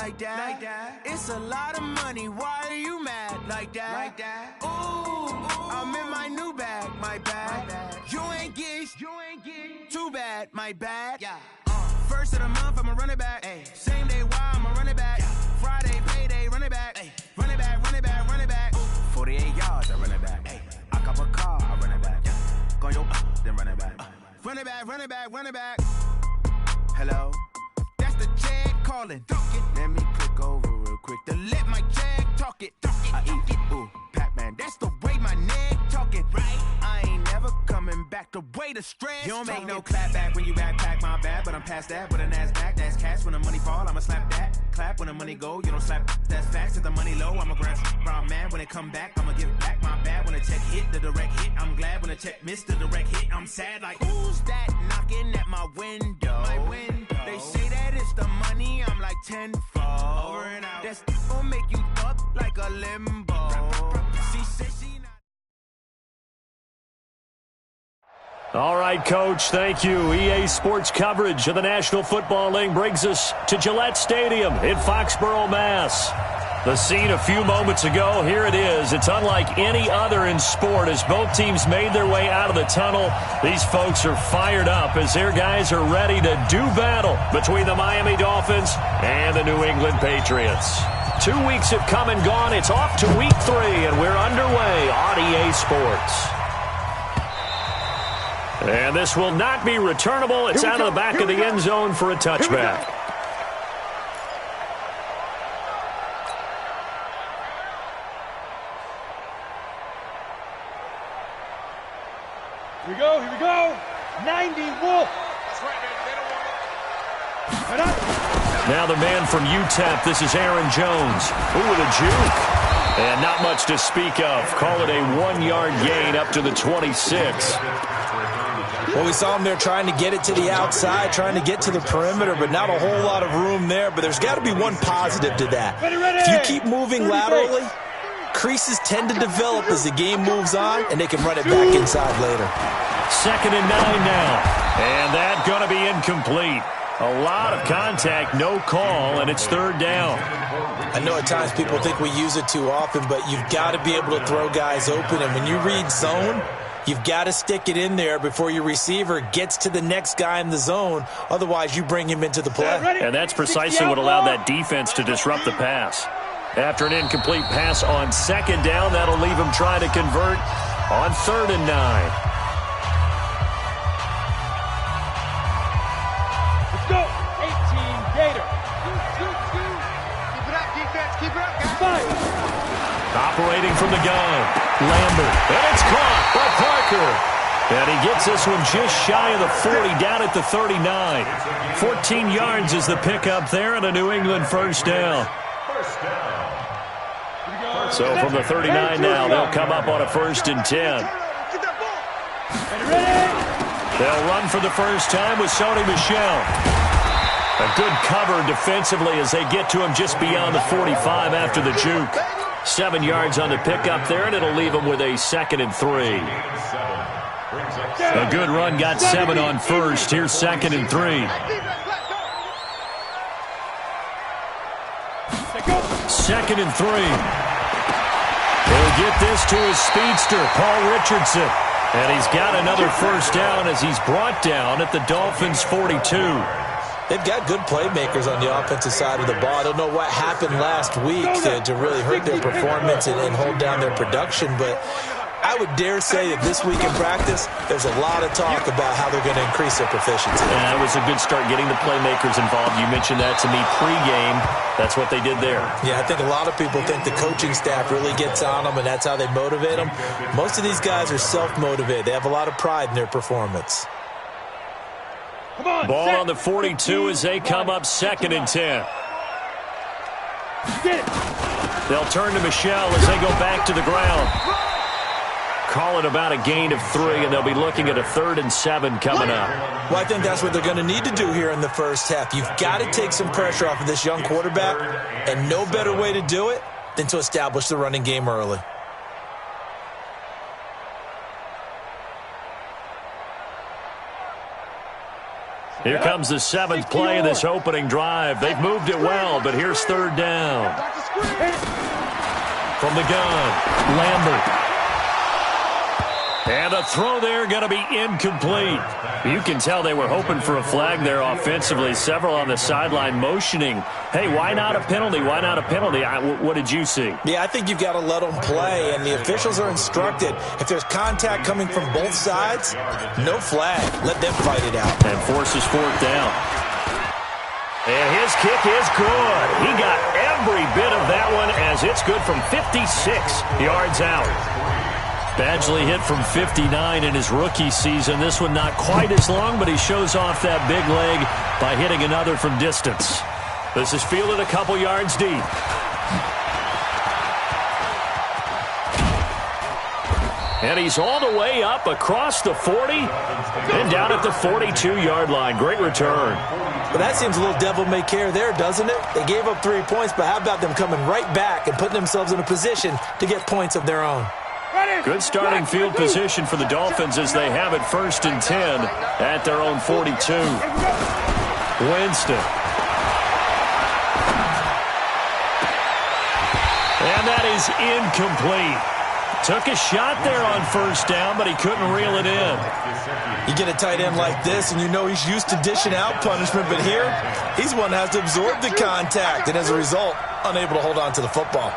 like that. It's a lot of money, why are you mad like that? Ooh, I'm in my new bag, my bad. You ain't get too bad, my bad. First of the month, I'ma run it back. Same day, why I'ma run it back. Friday, payday, run it back. Run it back, run it back, run it back. 48 yards, I run it back. I cop a car, I run it back. Go yo, then run it back. Run it back, run it back, run it back. Hello? That's the jag calling. Let me click over real quick to let my jag talk it. I eat it, ooh, Pac-Man. That's the way my neck talking. Right? I ain't never coming back the way the stress. You don't make no clap back when you backpack, my bad. But I'm past that with an ass back. That's cash when the money fall, I'ma slap that. Clap when the money go, you don't slap. That's facts. If the money low, I'ma grab brown man. When it come back, I'ma give back my bad. When the check hit, the direct hit. I'm glad when the check missed the direct hit. I'm sad like, who's that knocking at my window? They say that it's the money, I'm like tenfold. Over and out. That's gon' make you up like a limbo. She said she not. All right, Coach, thank you. EA Sports coverage of the National Football League brings us to Gillette Stadium in Foxborough, Mass. The scene a few moments ago, here it is. It's unlike any other in sport as both teams made their way out of the tunnel. These folks are fired up as their guys are ready to do battle between the Miami Dolphins and the New England Patriots. 2 weeks have come and gone. It's off to week 3, and we're underway on EA Sports. And this will not be returnable. It's out of the back of the end zone for a touchback. Here we go. 90 Wolf. That's right, man. They don't want it. Now the man from UTEP, this is Aaron Jones. Ooh, with a juke. And not much to speak of. Call it a 1-yard gain up to the 26. Well, we saw him there trying to get it to the outside, trying to get to the perimeter, but not a whole lot of room there. But there's got to be one positive to that. If you keep moving laterally, creases tend to develop as the game moves on, and they can run it back inside later. 2nd and 9 now. And that's going to be incomplete. A lot of contact, no call, and it's 3rd down. I know at times people think we use it too often, but you've got to be able to throw guys open. And when you read zone, you've got to stick it in there before your receiver gets to the next guy in the zone. Otherwise, you bring him into the play. And that's precisely what allowed that defense to disrupt the pass. After an incomplete pass on 2nd down, that'll leave him trying to convert on 3rd and 9. Let's go. 18 Gator. 2. Keep it up, defense. Keep it up, guys. 5. Operating from the gun, Lambert. And it's caught by Parker. And he gets this one just shy of the 40, down at the 39. 14 yards is the pickup there and a New England 1st down. So from the 39 now, they'll come up on a 1st and 10. They'll run for the first time with Sony Michel. A good cover defensively as they get to him just beyond the 45 after the juke. 7 yards on the pickup there, and it'll leave him with a 2nd and 3. A good run got 7 on 1st. Here's 2nd and 3. 2nd and 3. He'll get this to his speedster, Paul Richardson. And he's got another 1st down as he's brought down at the Dolphins' 42. They've got good playmakers on the offensive side of the ball. I don't know what happened last week to really hurt their performance and hold down their production, but I would dare say that this week in practice, there's a lot of talk about how they're going to increase their proficiency. And it was a good start getting the playmakers involved. You mentioned that to me pregame. That's what they did there. Yeah, I think a lot of people think the coaching staff really gets on them, and that's how they motivate them. Most of these guys are self-motivated. They have a lot of pride in their performance. Ball on the 42 as they come up 2nd and 10. They'll turn to Michel as they go back to the ground. Call it about a gain of 3, and they'll be looking at a 3rd and 7 coming up. Well, I think that's what they're going to need to do here in the first half. You've got to take some pressure off of this young quarterback, and no better way to do it than to establish the running game early. Here comes the 7th play of this opening drive. They've moved it well, but here's 3rd down. From the gun, Lambert. And the throw there going to be incomplete. You can tell they were hoping for a flag there offensively. Several on the sideline motioning, hey, why not a penalty? Why not a penalty? What did you see? Yeah, I think you've got to let them play, and the officials are instructed. If there's contact coming from both sides, no flag. Let them fight it out. And forces 4th down. And his kick is good. He got every bit of that one as it's good from 56 yards out. Badgley hit from 59 in his rookie season. This one not quite as long, but he shows off that big leg by hitting another from distance. This is fielded a couple yards deep. And he's all the way up across the 40 and down at the 42-yard line. Great return. But that seems a little devil-may-care there, doesn't it? They gave up 3 points, but how about them coming right back and putting themselves in a position to get points of their own? Good starting field position for the Dolphins as they have it 1st and 10 at their own 42. Winston. And that is incomplete. Took a shot there on 1st down, but he couldn't reel it in. You get a tight end like this, and you know he's used to dishing out punishment, but here, he's one that has to absorb the contact, and as a result, unable to hold on to the football.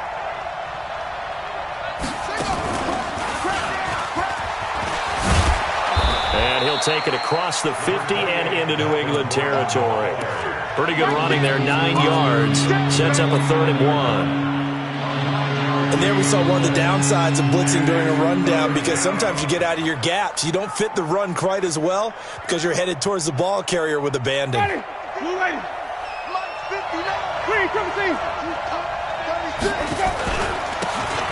And he'll take it across the 50 and into New England territory. Pretty good running there, 9 yards. Sets up a 3rd and 1. And there we saw one of the downsides of blitzing during a rundown, because sometimes you get out of your gaps. You don't fit the run quite as well because you're headed towards the ball carrier with abandon.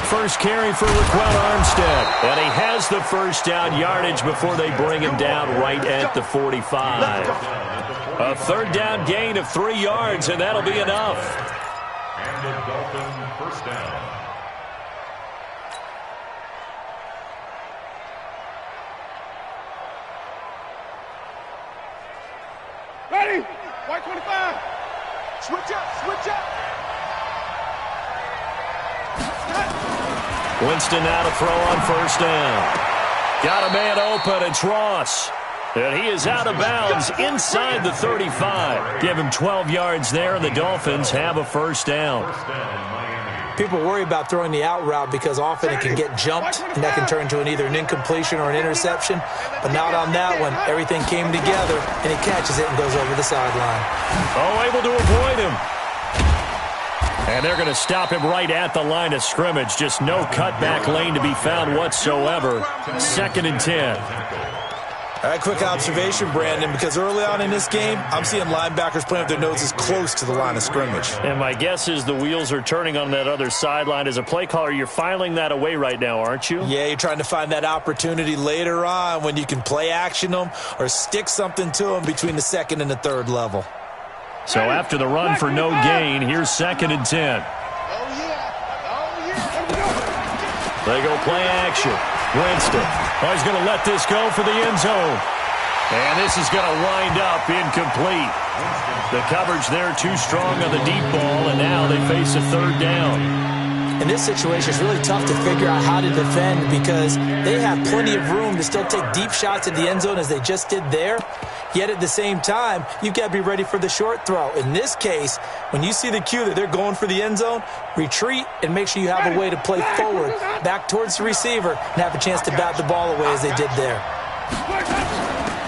First carry for Raquel Armstead. And he has the 1st down yardage before they bring him down right at the 45. A 3rd down gain of 3 yards, and that'll be enough. And the Dolphin 1st down. Ready? White 25. Switch up, switch up. Winston now to throw on 1st down. Got a man open, it's Ross. And he is out of bounds inside the 35. Give him 12 yards there, and the Dolphins have a 1st down. People worry about throwing the out route because often it can get jumped, and that can turn into either an incompletion or an interception. But not on that one. Everything came together, and he catches it and goes over the sideline. Oh, able to avoid him. And they're going to stop him right at the line of scrimmage. Just no cutback lane to be found whatsoever. 2nd and 10. All right, quick observation, Brandon, because early on in this game, I'm seeing linebackers playing with their noses close to the line of scrimmage. And my guess is the wheels are turning on that other sideline. As a play caller, you're filing that away right now, aren't you? Yeah, you're trying to find that opportunity later on when you can play action them or stick something to them between the 2nd and the 3rd level. So after the run for no gain, here's 2nd and 10. They go play action. Winston. Oh, he's going to let this go for the end zone. And this is going to wind up incomplete. The coverage there too strong on the deep ball, and now they face a 3rd down. In this situation, it's really tough to figure out how to defend because they have plenty of room to still take deep shots at the end zone as they just did there. Yet at the same time, you've got to be ready for the short throw. In this case, when you see the cue that they're going for the end zone, retreat and make sure you have a way to play forward, back towards the receiver, and have a chance to bat the ball away as they did there.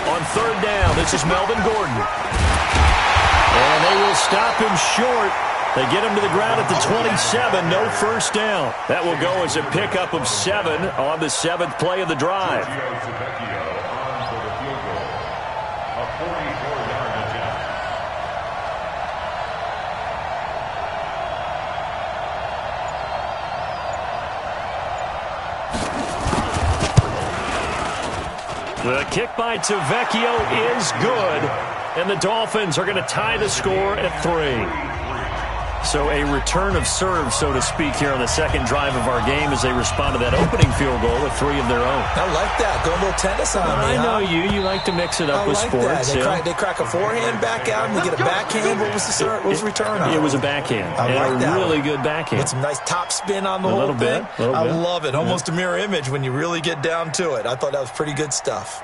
On 3rd down, this is Melvin Gordon. And they will stop him short. They get him to the ground at the 27, no 1st down. That will go as a pickup of 7 on the 7th play of the drive. The kick by Tavecchio is good, and the Dolphins are going to tie the score at 3. So a return of serve, so to speak, here on the second drive of our game as they respond to that opening field goal with 3 of their own. I like that. Go a little tennis on me. I know you. You like to mix it up with sports. They crack a forehand back out and they get a backhand. What was the return on? It was a backhand. I like that. Really good backhand. With some nice top spin on the whole thing. I love it. Almost a mirror image when you really get down to it. I thought that was pretty good stuff.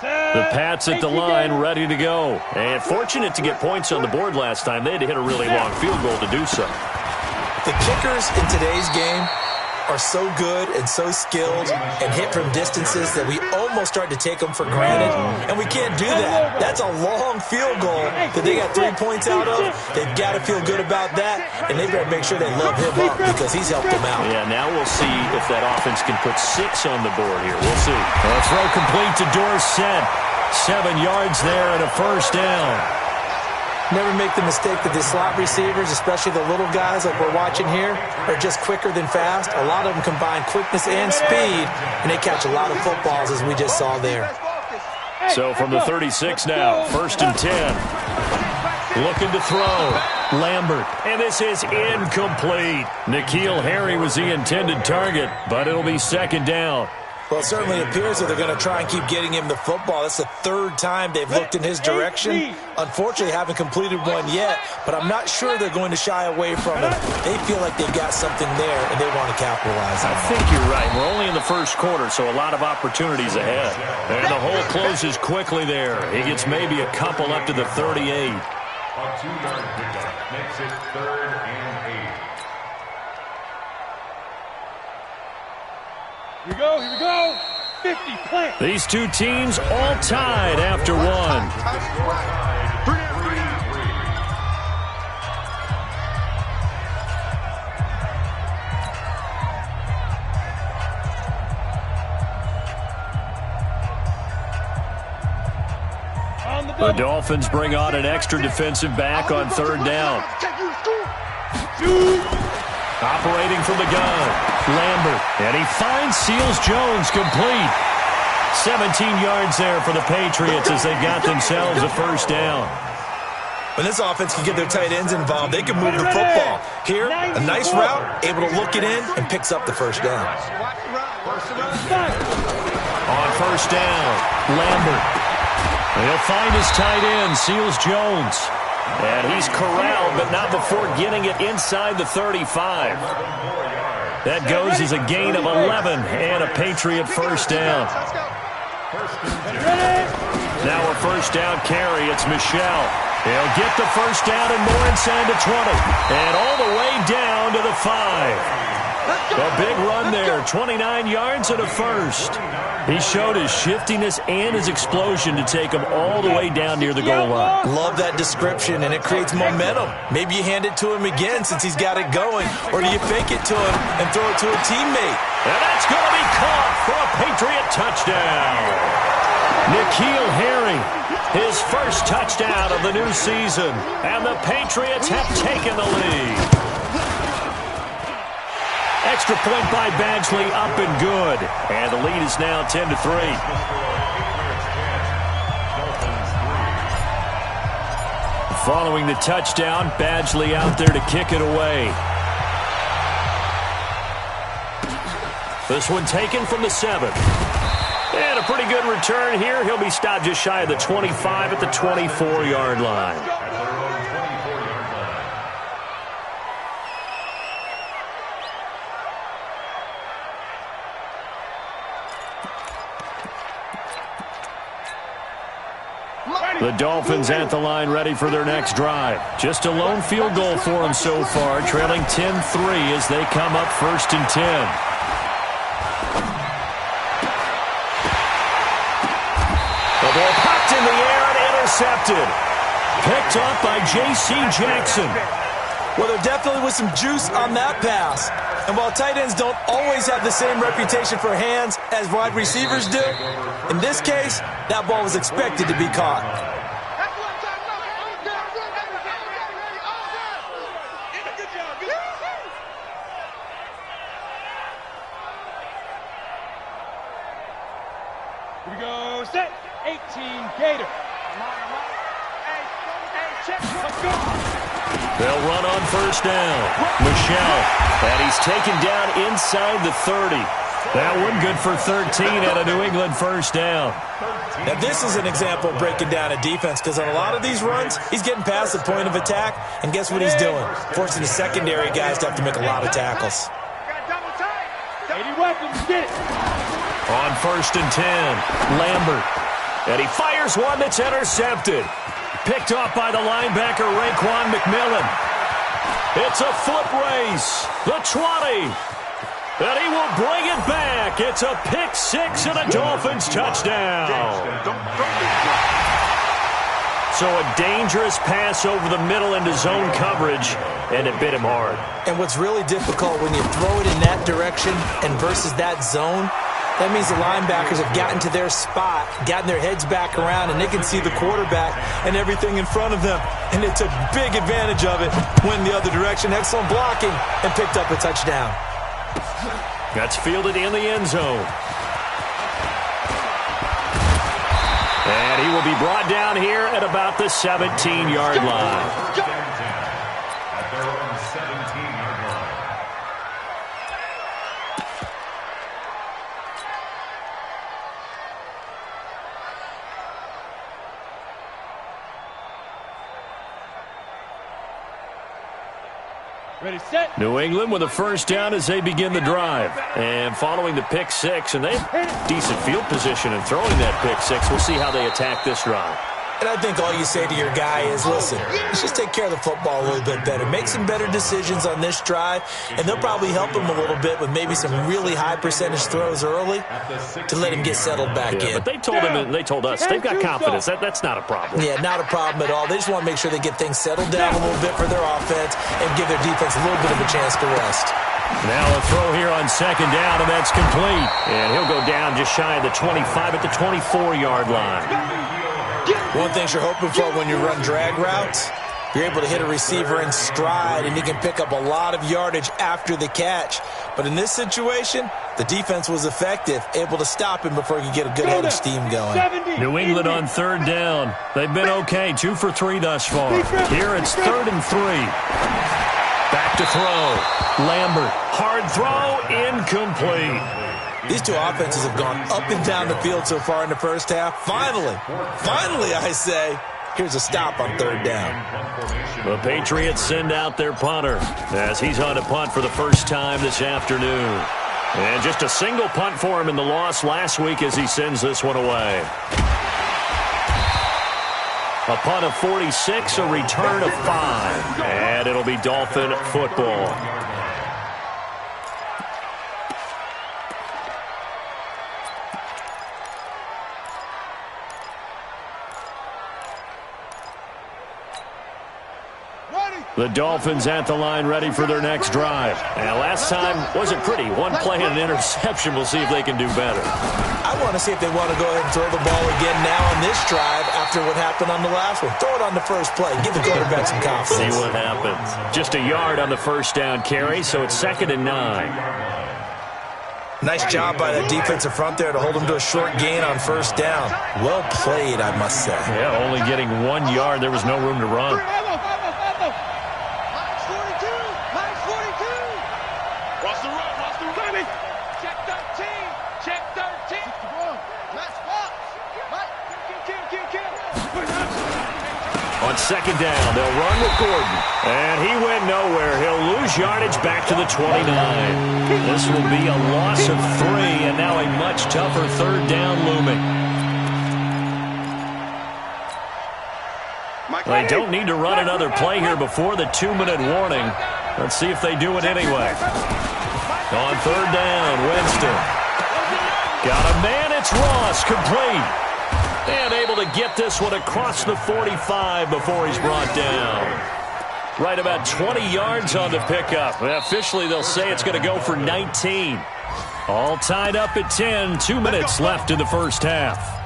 The Pats at the line, ready to go. And fortunate to get points on the board last time. They had to hit a really long field goal to do so. The kickers in today's game are so good and so skilled and hit from distances that we almost start to take them for granted, and we can't do that. That's a long field goal that they got 3 points out of. They've got to feel good about that, and they better make sure they love him up because he's helped them out. Yeah, now we'll see if that offense can put 6 on the board here. We'll see. A throw complete to Dorsett. 7 yards there and a first down. Never make the mistake that the slot receivers, especially the little guys like we're watching here, are just quicker than fast. A lot of them combine quickness and speed, and they catch a lot of footballs, as we just saw there. So from the 36 now, 1st and 10. Looking to throw. Lambert. And this is incomplete. N'Keal Harry was the intended target, but it'll be 2nd down. Well, it certainly appears that they're going to try and keep getting him the football. That's the 3rd time they've looked in his direction. Unfortunately, haven't completed one yet, but I'm not sure they're going to shy away from him. They feel like they've got something there, and they want to capitalize on it. I think you're right. We're only in the 1st quarter, so a lot of opportunities ahead. And the hole closes quickly there. He gets maybe a couple up to the 38. A 2-yard pickup makes it 3rd and 8. Here we go. 50, plant. These two teams all tied after one. The Dolphins bring on an extra defensive back on 3rd down. Operating from the gun. Lambert, and he finds Seals-Jones complete. 17 yards there for the Patriots as they got themselves a 1st down. When this offense can get their tight ends involved, they can move the football. Here, a nice route, able to look it in, and picks up the 1st down. On 1st down, Lambert. He'll find his tight end, Seals-Jones. And he's corralled, but not before getting it inside the 35. That goes as a gain of 11 and a Patriot 1st down. Now a 1st down carry. It's Michel. He'll get the 1st down and more inside the 20. And all the way down to the 5. A big run there, 29 yards and a 1st. He showed his shiftiness and his explosion to take him all the way down near the goal line. Love that description, and it creates momentum. Maybe you hand it to him again since he's got it going, or do you fake it to him and throw it to a teammate? And that's going to be caught for a Patriot touchdown. N'Keal Harry, his 1st touchdown of the new season, and the Patriots have taken the lead. Extra point by Badgley, up and good. And the lead is now 10-3. Following the touchdown, Badgley out there to kick it away. This one taken from the 7. And a pretty good return here. He'll be stopped just shy of the 25 at the 24-yard line. The Dolphins at the line ready for their next drive. Just a lone field goal for them so far, trailing 10-3 as they come up 1st and 10. The ball popped in the air and intercepted. Picked off by J.C. Jackson. Well, there definitely was some juice on that pass. And while tight ends don't always have the same reputation for hands as wide receivers do, in this case, that ball was expected to be caught. Here we go, set, 18, Gator. Let's go. They'll run on first down. Michelle, and he's taken down inside the 30. That one good for 13 at a New England first down. Now, this is an example of breaking down a defense because on a lot of these runs, he's getting past the point of attack, and guess what he's doing? Forcing the secondary guys to have to make a lot of tackles. On first and 10, Lambert. And he fires one that's intercepted. Picked off by the linebacker, Raekwon McMillan. It's a foot race. The 20. And he will bring it back. It's a pick six and a Dolphins touchdown. So a dangerous pass over the middle into zone coverage, and it bit him hard. And what's really difficult when you throw it in that direction and versus that zone, that means the linebackers have gotten to their spot, gotten their heads back around, and they can see the quarterback and everything in front of them. And they took big advantage of it, went the other direction, excellent blocking, and picked up a touchdown. That's fielded in the end zone. And he will be brought down here at about the 17-yard line. At their own 17-yard line. Ready, set. New England with a first down as they begin the drive. And following the pick six, and they have decent field position in throwing that pick six. We'll see how they attack this drive. And I think all you say to your guy is, listen, let's just take care of the football a little bit better. Make some better decisions on this drive, and they'll probably help him a little bit with maybe some really high percentage throws early to let him get settled back in. But they told him, and they told us, they've got confidence. That's not a problem. Yeah, not a problem at all. They just want to make sure they get things settled down a little bit for their offense and give their defense a little bit of a chance to rest. Now a throw here on second down, and that's complete. And he'll go down just shy of the 25 at the 24-yard line. One thing you're hoping for when you run drag routes, you're able to hit a receiver in stride, and he can pick up a lot of yardage after the catch. But in this situation, the defense was effective, able to stop him before he could get a good head of steam going. New England on third down. They've been okay, 2 for 3 thus far. Here it's 3rd and 3. Back to throw. Lambert, hard throw, incomplete. These two offenses have gone up and down the field so far in the first half. Finally, I say, here's a stop on third down. The Patriots send out their punter as he's on a punt for the first time this afternoon. And just a single punt for him in the loss last week as he sends this one away. A punt of 46, a return of 5. And it'll be Dolphin football. The Dolphins at the line ready for their next drive. And last time wasn't pretty. One play and an interception. We'll see if they can do better. I want to see if they want to go ahead and throw the ball again now on this drive after what happened on the last one. Throw it on the first play. Give the quarterback some confidence. See what happens. Just a yard on the first down carry, so it's 2nd and 9. Nice job by the defensive front there to hold them to a short gain on first down. Well played, I must say. Yeah, only getting 1 yard. There was no room to run. On second down, they'll run with Gordon. And he went nowhere. He'll lose yardage back to the 29. This will be a loss of 3, and now a much tougher third down looming. They don't need to run another play here before the 2-minute warning. Let's see if they do it anyway. On third down, Winston. Got a man, it's Ross, complete. And able to get this one across the 45 before he's brought down. Right about 20 yards on the pickup. Officially, they'll say it's going to go for 19. All tied up at 10. 2 minutes left in the first half.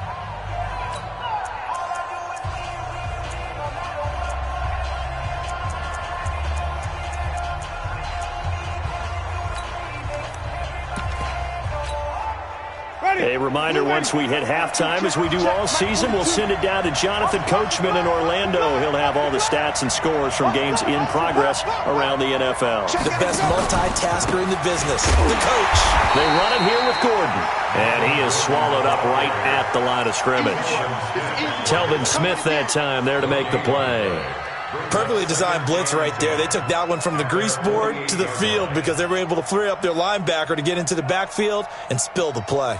A reminder, once we hit halftime, as we do all season, we'll send it down to Jonathan Coachman in Orlando. He'll have all the stats and scores from games in progress around the NFL. The best multitasker in the business, the coach. They run it here with Gordon, and he is swallowed up right at the line of scrimmage. Telvin Smith that time there to make the play. Perfectly designed blitz right there. They took that one from the grease board to the field because they were able to free up their linebacker to get into the backfield and spill the play.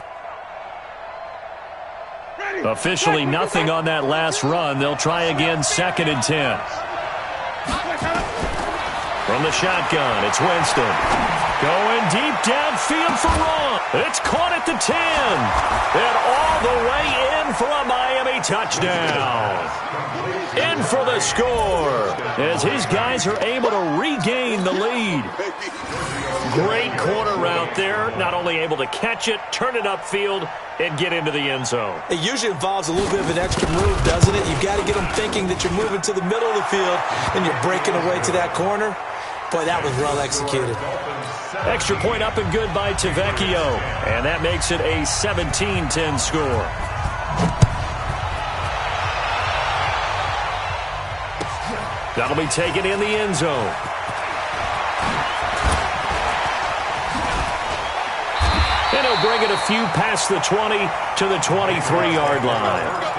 Officially nothing on that last run. They'll try again, 2nd and 10. From the shotgun, it's Winston. Going deep downfield for Ron. It's caught at the 10. And all the way in for a Miami touchdown. In for the score as his guys are able to regain the lead. Great corner route there. Not only able to catch it, turn it upfield, and get into the end zone. It usually involves a little bit of an extra move, doesn't it? You've got to get them thinking that you're moving to the middle of the field and you're breaking away to that corner. Boy, that was well executed. Extra point up and good by Tavecchio. And that makes it a 17-10 score. That'll be taken in the end zone. And he'll bring it a few past the 20 to the 23-yard line.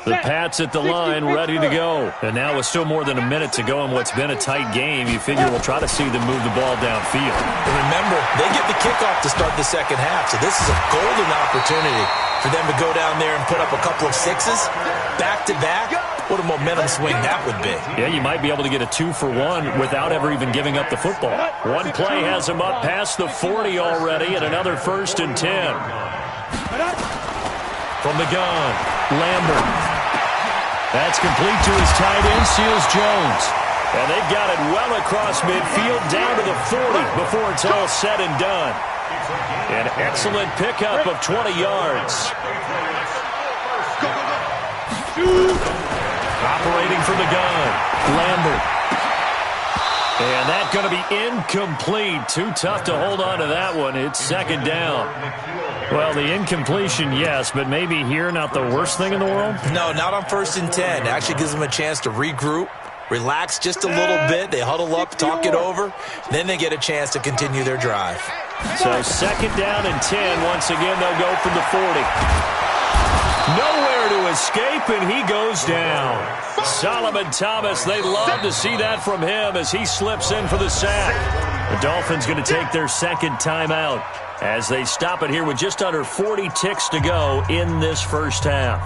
The Pats at the line, ready to go. And now with still more than a minute to go in what's been a tight game, you figure we'll try to see them move the ball downfield. And remember, they get the kickoff to start the second half, so this is a golden opportunity for them to go down there and put up a couple of sixes back-to-back. What a momentum swing that would be. Yeah, you might be able to get a 2-for-1 without ever even giving up the football. One play has them up past the 40 already, and another 1st and 10. From the gun, Lambert. That's complete to his tight end, Seals Jones. And they've got it well across midfield, down to the 40 before it's all said and done. An excellent pickup of 20 yards. Operating from the gun, Lambert. And that's going to be incomplete. Too tough to hold on to that one. It's 2nd down. Well, the incompletion, yes, but maybe here not the worst thing in the world? No, not on 1st and 10. It actually gives them a chance to regroup, relax just a little bit. They huddle up, talk it over. Then they get a chance to continue their drive. So 2nd down and 10. Once again, they'll go from the 40. Nowhere to escape, and he goes down. Solomon Thomas, they love to see that from him as he slips in for the sack. The Dolphins going to take their 2nd timeout as they stop it here with just under 40 ticks to go in this first half.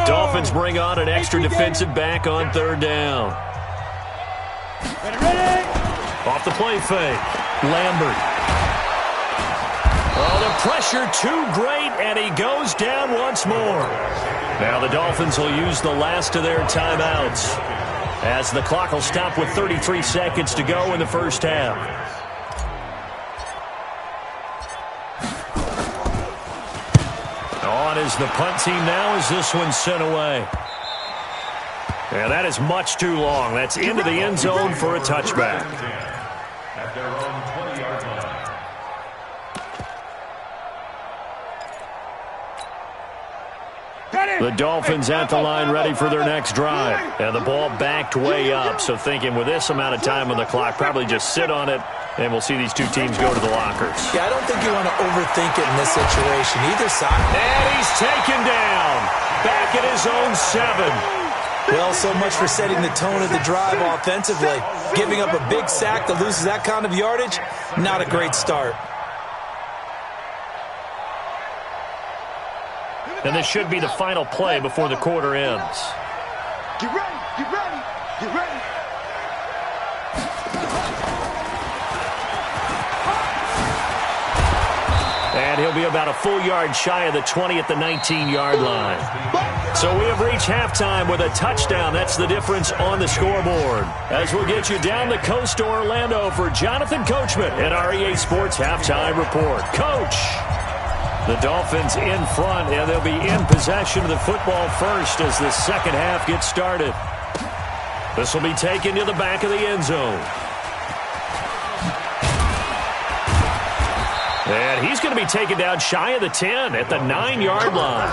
Dolphins bring on an extra defensive back on 3rd down. Off the play fake, Lambert. Oh, the pressure too great, and he goes down once more. Now the Dolphins will use the last of their timeouts as the clock will stop with 33 seconds to go in the first half. On is the punt team now as this one's sent away. And that is much too long. That's into the end zone for a touchback. At their own 20-yard line. The Dolphins at the line ready for their next drive. And the ball backed way up. So thinking with this amount of time on the clock, probably just sit on it, and we'll see these two teams go to the lockers. Yeah, I don't think you want to overthink it in this situation. Either side. And he's taken down. Back at his own 7. Well, so much for setting the tone of the drive offensively. Giving up a big sack that loses that kind of yardage, not a great start. And this should be the final play before the quarter ends. Get ready, get ready, get ready. And he'll be about a full yard shy of the 20 at the 19-yard line. So we have reached halftime with a touchdown. That's the difference on the scoreboard. As we'll get you down the coast to Orlando for Jonathan Coachman at our EA Sports Halftime Report. Coach! The Dolphins in front, and they'll be in possession of the football first as the second half gets started. This will be taken to the back of the end zone. And he's going to be taken down shy of the 10 at the 9-yard line.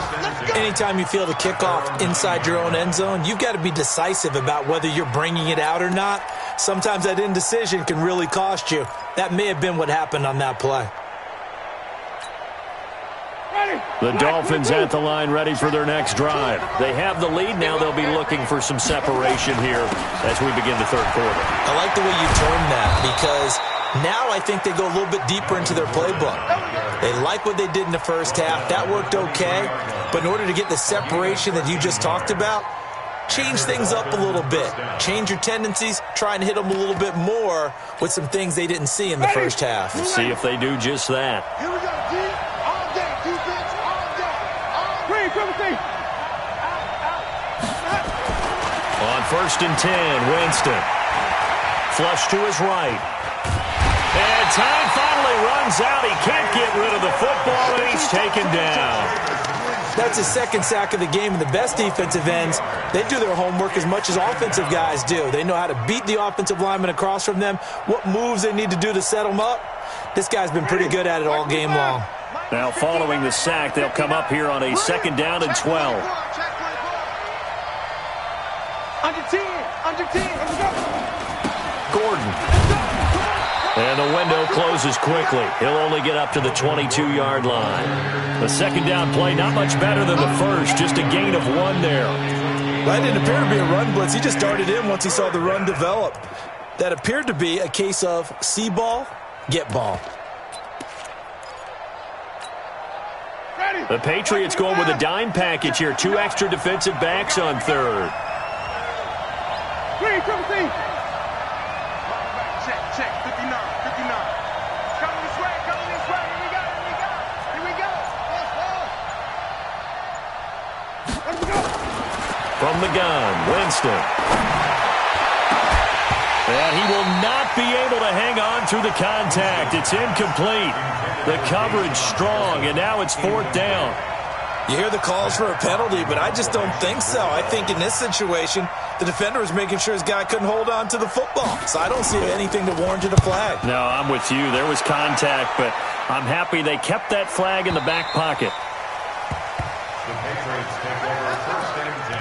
Anytime you feel the kickoff inside your own end zone, you've got to be decisive about whether you're bringing it out or not. Sometimes that indecision can really cost you. That may have been what happened on that play. The Dolphins at the line ready for their next drive. They have the lead. Now they'll be looking for some separation here as we begin the third quarter. I like the way you termed that because now I think they go a little bit deeper into their playbook. They like what they did in the first half. That worked okay. But in order to get the separation that you just talked about, change things up a little bit. Change your tendencies. Try and hit them a little bit more with some things they didn't see in the first half. We'll see if they do just that. Here we go, D. All day. Defense all day. Green, On 1st and 10, Winston. Flush to his right. And time finally runs out. He can't get rid of the football, and he's taken down. That's his second sack of the game, and the best defensive ends, they do their homework as much as offensive guys do. They know how to beat the offensive lineman across from them, what moves they need to do to set them up. This guy's been pretty good at it all game long. Now following the sack, they'll come up here on a 2nd down and 12. Under 10. Let's go. Gordon. And the window closes quickly. He'll only get up to the 22-yard line. The 2nd down play, not much better than the first, just a gain of 1 there. That didn't appear to be a run blitz. He just darted in once he saw the run develop. That appeared to be a case of see ball, get ball. The Patriots going with a dime package here. 2 extra defensive backs on 3rd. Green, Check, 59. Coming this way. Here we go. Let's go. From the gun, Winston. And he will not be able to hang on through the contact. It's incomplete. The coverage strong, and now it's 4th down. You hear the calls for a penalty, but I just don't think so. I think in this situation, the defender was making sure his guy couldn't hold on to the football. So I don't see anything to warrant a flag. No, I'm with you. There was contact, but I'm happy they kept that flag in the back pocket. The Patriots take over 1st and 10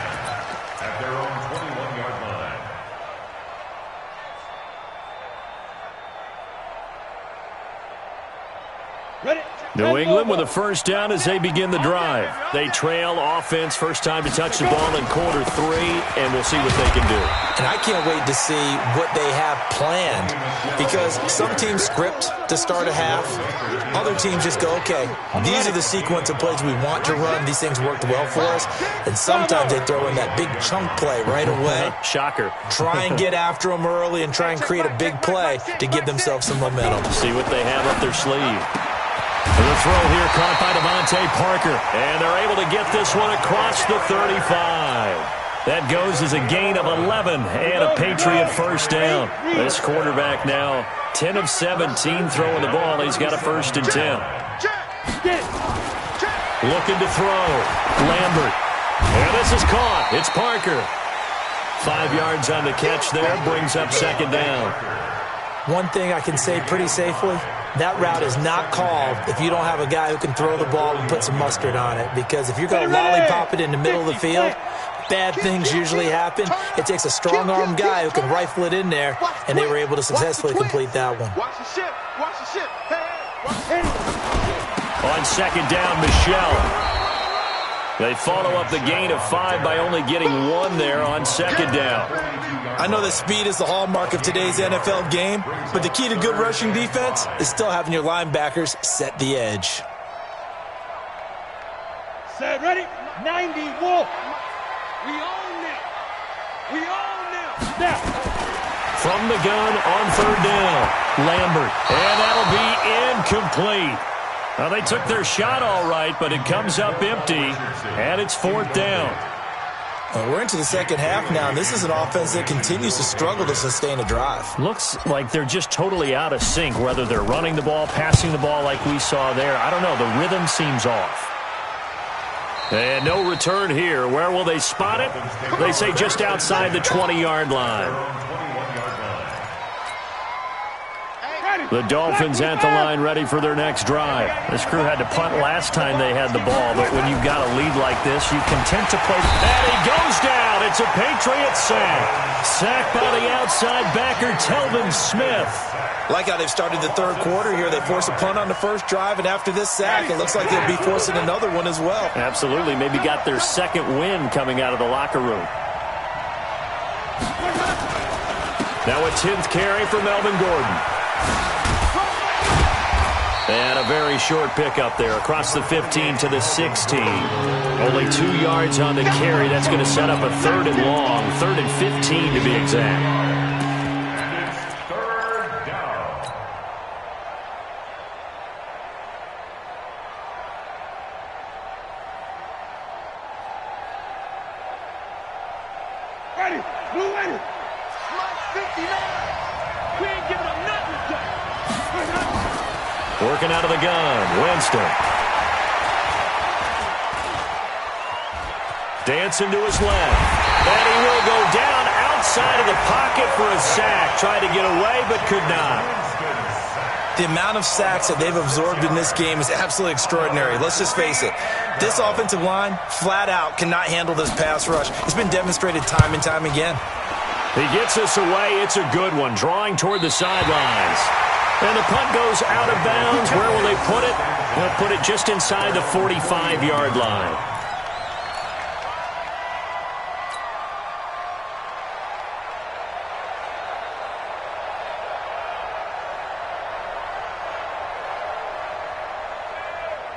at their own 21-yard line. Ready. New England with a 1st down as they begin the drive. They trail offense, first time to touch the ball in quarter 3, and we'll see what they can do. And I can't wait to see what they have planned because some teams script to start a half. Other teams just go, okay, these are the sequence of plays we want to run. These things worked well for us. And sometimes they throw in that big chunk play right away. Shocker. Try and get after them early and try and create a big play to give themselves some momentum. See what they have up their sleeve. The throw here caught by Devontae Parker. And they're able to get this one across the 35. That goes as a gain of 11 and a Patriot 1st down. This quarterback now 10 of 17 throwing the ball. He's got a 1st and 10. Looking to throw. Lambert. And this is caught. It's Parker. 5 yards on the catch there. Brings up 2nd down. One thing I can say pretty safely, that route is not called if you don't have a guy who can throw the ball and put some mustard on it. Because if you're going to lollipop it in the middle of the field, bad things usually happen. It takes a strong-arm guy who can rifle it in there, and they were able to successfully complete that one. Watch the ship. Hey. On 2nd down, Michelle. They follow up the gain of 5 by only getting 1 there on 2nd down. I know that speed is the hallmark of today's NFL game, but the key to good rushing defense is still having your linebackers set the edge. Set, ready? 90, Wolf. We own them. Snap. From the gun on 3rd down, Lambert. And that'll be incomplete. Well, they took their shot all right, but it comes up empty, and it's 4th down. Well, we're into the second half now, and this is an offense that continues to struggle to sustain a drive. Looks like they're just totally out of sync, whether they're running the ball, passing the ball like we saw there. I don't know. The rhythm seems off. And no return here. Where will they spot it? They say just outside the 20-yard line. The Dolphins at the line ready for their next drive. This crew had to punt last time they had the ball, but when you've got a lead like this, you content to play. And he goes down. It's a Patriot sack. Sacked by the outside backer, Telvin Smith. Like how they've started the third quarter here. They force a punt on the first drive, and after this sack, it looks like they'll be forcing another one as well. Absolutely. Maybe got their second win coming out of the locker room. Now a 10th carry for Melvin Gordon. And a very short pickup there across the 15 to the 16. Only 2 yards on the carry. That's going to set up a 3rd and long, 3rd and 15 to be exact. It's 3rd down. Ready, blue ready. Mike 59. We ain't giving them nothing to do. Working out of the gun, Winston. Dancing to his left. And he will go down outside of the pocket for a sack. Tried to get away, but could not. The amount of sacks that they've absorbed in this game is absolutely extraordinary. Let's just face it. This offensive line, flat out, cannot handle this pass rush. It's been demonstrated time and time again. He gets us away. It's a good one. Drawing toward the sidelines. And the punt goes out of bounds. Where will they put it? They'll put it just inside the 45-yard line.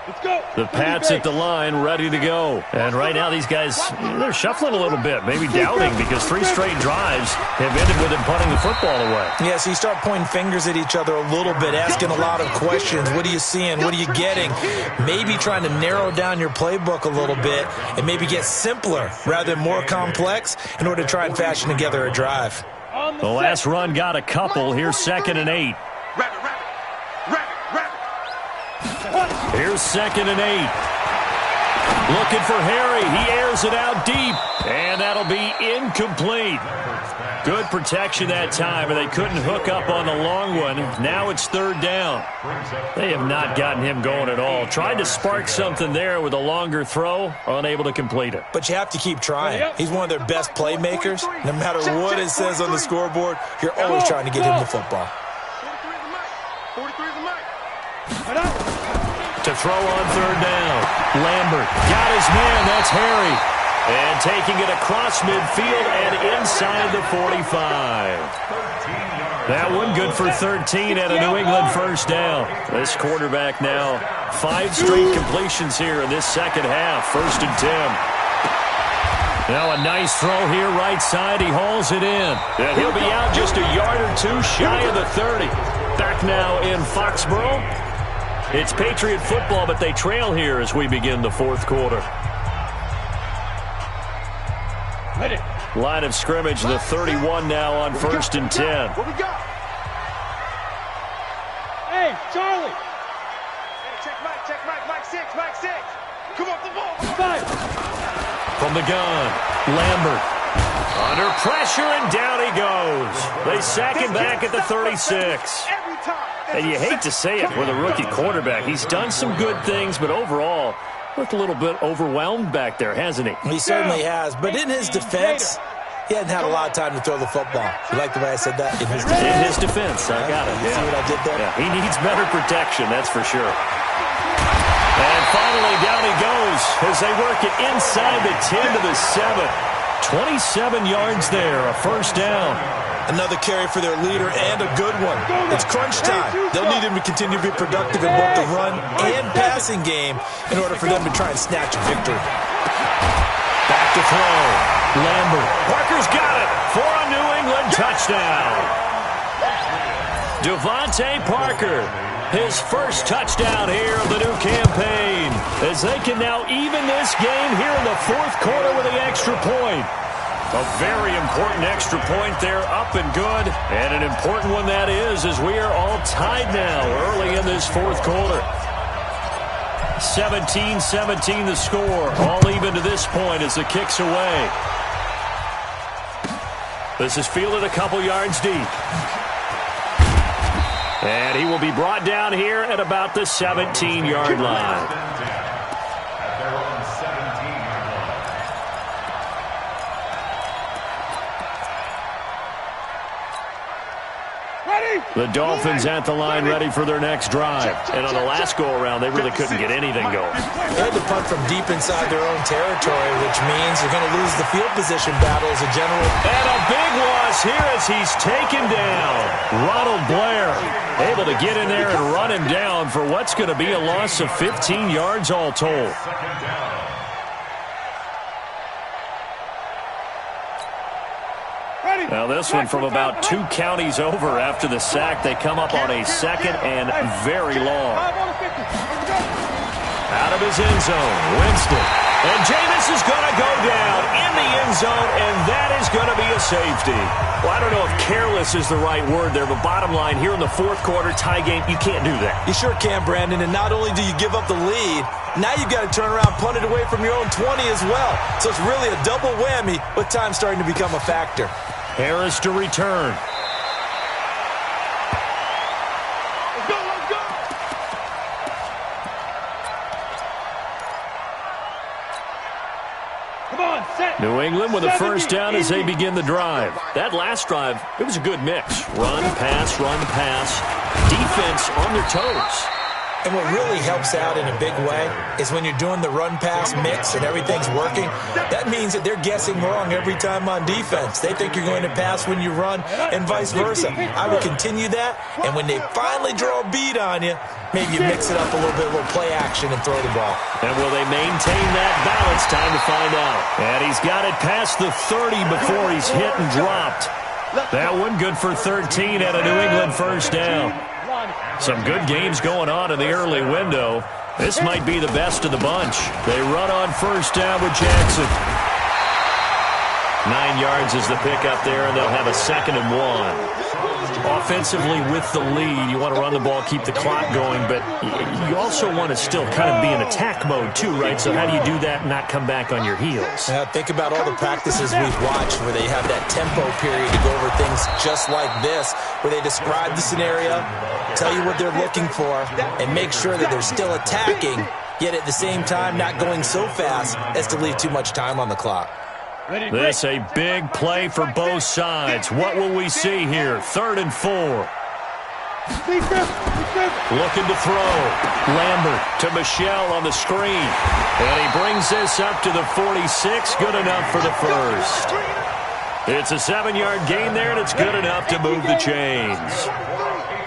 Let's go. The Pats at the line, ready to go. And right now, these guys, they're shuffling a little bit, maybe doubting, because 3 straight drives have ended with them punting the football away. Yeah, so you start pointing fingers at each other a little bit, asking a lot of questions. What are you seeing? What are you getting? Maybe trying to narrow down your playbook a little bit and maybe get simpler rather than more complex in order to try and fashion together a drive. The last run got a couple. Here's 2nd and 8. Here's 2nd and 8. Looking for Harry. He airs it out deep. And that'll be incomplete. Good protection that time, and they couldn't hook up on the long one. Now it's 3rd down. They have not gotten him going at all. Tried to spark something there with a longer throw. Unable to complete it. But you have to keep trying. He's one of their best playmakers. No matter what it says on the scoreboard, you're always trying to get him the football. 43's the mic. To throw on 3rd down. Lambert got his man. That's Harry. And taking it across midfield and inside the 45. That one good for 13 and a New England 1st down. This quarterback now 5 straight completions here in this second half. 1st and 10. Now a nice throw here right side. He hauls it in. And he'll be out just a yard or 2 shy of the 30. Back now in Foxborough. It's Patriot football, but they trail here as we begin the 4th quarter. Line of scrimmage, the 31 now on 1st and 10. What we got? Hey, Charlie. Hey, check Mike 6, Mike 6. Come off the ball. 5. From the gun, Lambert. Under pressure, and down he goes. They sack him back at the 36. And you hate to say it with a rookie quarterback. He's done some good things, but overall, looked a little bit overwhelmed back there, hasn't he? He certainly has. But in his defense, he hasn't had a lot of time to throw the football. You like the way I said that? In his defense. In his defense, I got it. You see what I did there? Yeah, he needs better protection, that's for sure. And finally, down he goes as they work it inside the 10 to the 7. 27 yards there, a 1st down. Another carry for their leader and a good one. It's crunch time. They'll need him to continue to be productive in both the run and passing game in order for them to try and snatch a victory. Back to throw. Lambert. Parker's got it for a New England touchdown. Devontae Parker, his first touchdown here of the new campaign, as they can now even this game here in the fourth quarter with the extra point. A very important extra point there, up and good, and an important one that is, as we are all tied now early in this fourth quarter. 17-17 the score, all even to this point as the kick's away. This is fielded a couple yards deep. And he will be brought down here at about the 17-yard line. The Dolphins at the line ready for their next drive. And on the last go-around, they really couldn't get anything going. They had to punt from deep inside their own territory, which means you're going to lose the field position battle as a general. And a big loss here as he's taken down. Ronald Blair able to get in there and run him down for what's going to be a loss of 15 yards all told. Now this one from about 2 counties over after the sack. They come up on a second and very long. Out of his end zone, Winston. And Jameis is going to go down in the end zone, and that is going to be a safety. Well, I don't know if careless is the right word there, but bottom line, here in the fourth quarter, tie game, you can't do that. You sure can, Brandon, and not only do you give up the lead, now you've got to turn around, punt it away from your own 20 as well. So it's really a double whammy with time starting to become a factor. Harris to return. Let's go, let's go! Come on, set! New England with a first down as they begin the drive. That last drive, it was a good mix. Run, pass, defense on their toes. And what really helps out in a big way is when you're doing the run-pass mix and everything's working, that means that they're guessing wrong every time on defense. They think you're going to pass when you run and vice versa. I would continue that, and when they finally draw a bead on you, maybe you mix it up a little bit, a little play action and throw the ball. And will they maintain that balance? Time to find out. And he's got it past the 30 before he's hit and dropped. That one good for 13 at a New England first down. Some good games going on in the early window. This might be the best of the bunch. They run on first down with Jackson. 9 yards is the pickup there, and they'll have a 2nd and 1. Offensively with the lead, you want to run the ball, keep the clock going, but you also want to still kind of be in attack mode too, right? So how do you do that and not come back on your heels? Think about all the practices we've watched where they have that tempo period to go over things just like this, where they describe the scenario, tell you what they're looking for, and make sure that they're still attacking, yet at the same time not going so fast as to leave too much time on the clock. This a big play for both sides. What will we see here? 3rd and 4. Looking to throw. Lambert to Michelle on the screen. And he brings this up to the 46. Good enough for the first. It's a 7-yard gain there, and it's good enough to move the chains.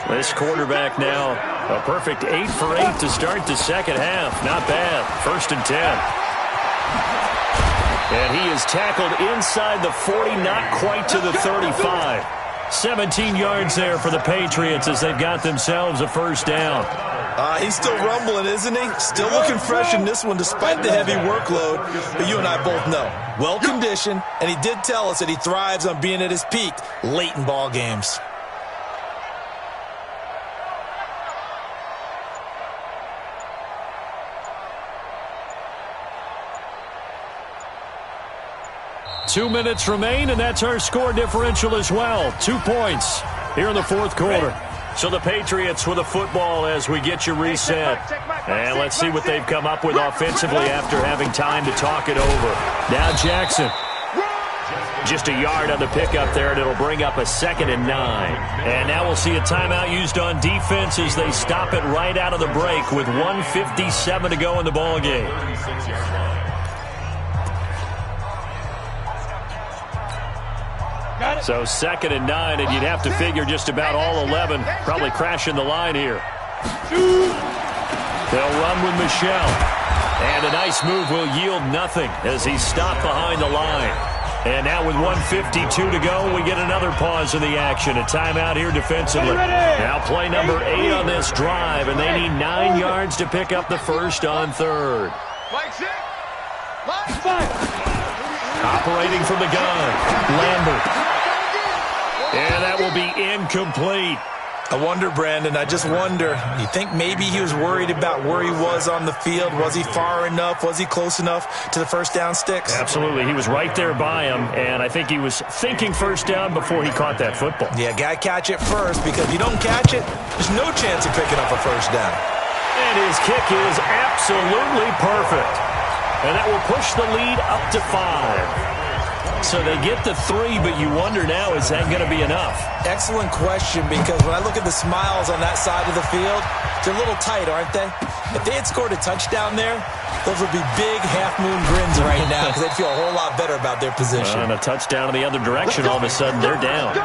This quarterback now, a perfect 8 for 8 to start the second half. Not bad. 1st and 10. And he is tackled inside the 40, not quite to the 35. 17 yards there for the Patriots as they've got themselves a first down. He's still rumbling, isn't he? Still looking fresh in this one despite the heavy workload. But you and I both know, well-conditioned, and he did tell us that he thrives on being at his peak late in ball games. Two minutes remain, and that's our score differential as well. 2 points here in the fourth quarter. So the Patriots with the football as we get you reset. And let's see what they've come up with offensively after having time to talk it over. Now Jackson. Just a yard on the pickup there, and it'll bring up a 2nd and 9. And now we'll see a timeout used on defense as they stop it right out of the break with 1:57 to go in the ballgame. So 2nd and 9, and you'd have to figure just about all 11 probably crashing the line here. They'll run with Michelle. And a nice move will yield nothing as he's stopped behind the line. And now with 1:52 to go, we get another pause in the action. A timeout here defensively. Now play number 8 on this drive, and they need 9 yards to pick up the first on third. Operating from the gun, Lambert. And that will be incomplete. I wonder, Brandon, I just wonder, you think maybe he was worried about where he was on the field? Was he far enough? Was he close enough to the first down sticks? Absolutely. He was right there by him, and I think he was thinking first down before he caught that football. Yeah, got to catch it first, because if you don't catch it, there's no chance of picking up a first down. And his kick is absolutely perfect. And that will push the lead up to 5. So they get the 3, but you wonder now, is that going to be enough? Excellent question, because when I look at the smiles on that side of the field, they're a little tight, aren't they? If they had scored a touchdown there, those would be big half-moon grins right now, because they'd feel a whole lot better about their position. And a touchdown in the other direction, all of a sudden they're down.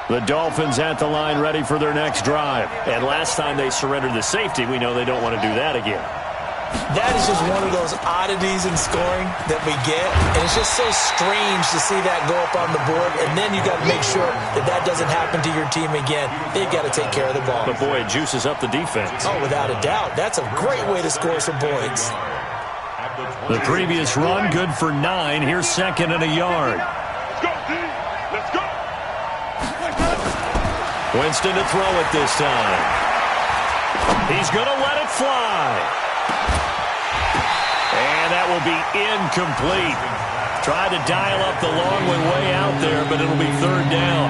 The Dolphins at the line ready for their next drive. And last time they surrendered the safety, we know they don't want to do that again. That is just one of those oddities in scoring that we get. And it's just so strange to see that go up on the board. And then you got to make sure that that doesn't happen to your team again. They've got to take care of the ball. But boy, it juices up the defense. Oh, without a doubt. That's a great way to score some points. The previous run, good for 9. Here's second and a yard. Winston to throw it this time. He's going to let it fly. And that will be incomplete. Tried to dial up the long one way out there, but it'll be third down.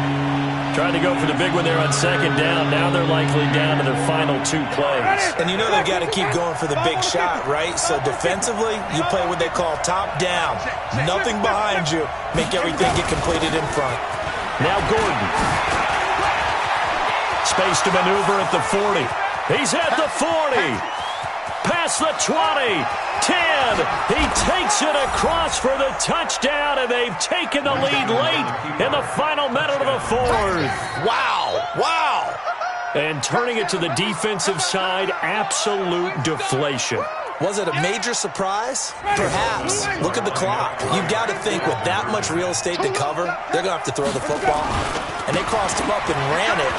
Trying to go for the big one there on second down. Now they're likely down to their final 2 plays. And you know they've got to keep going for the big shot, right? So defensively, you play what they call top down. Nothing behind you. Make everything get completed in front. Now Gordon. Space to maneuver at the 40. He's at the 40. Past the 20. 10. He takes it across for the touchdown, and they've taken the lead late in the final minute of the 4th. Wow. Wow. And turning it to the defensive side, absolute deflation. Was it a major surprise? Perhaps. Look at the clock. You've got to think with that much real estate to cover, they're going to have to throw the football. And they crossed him up and ran it.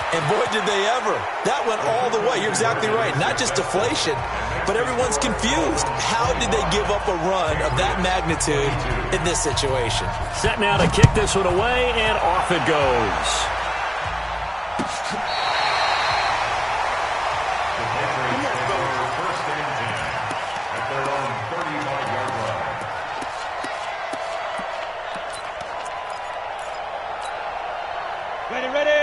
And boy, did they ever. That went all the way. You're exactly right. Not just deflation, but everyone's confused. How did they give up a run of that magnitude in this situation? Set now to kick this one away, and off it goes.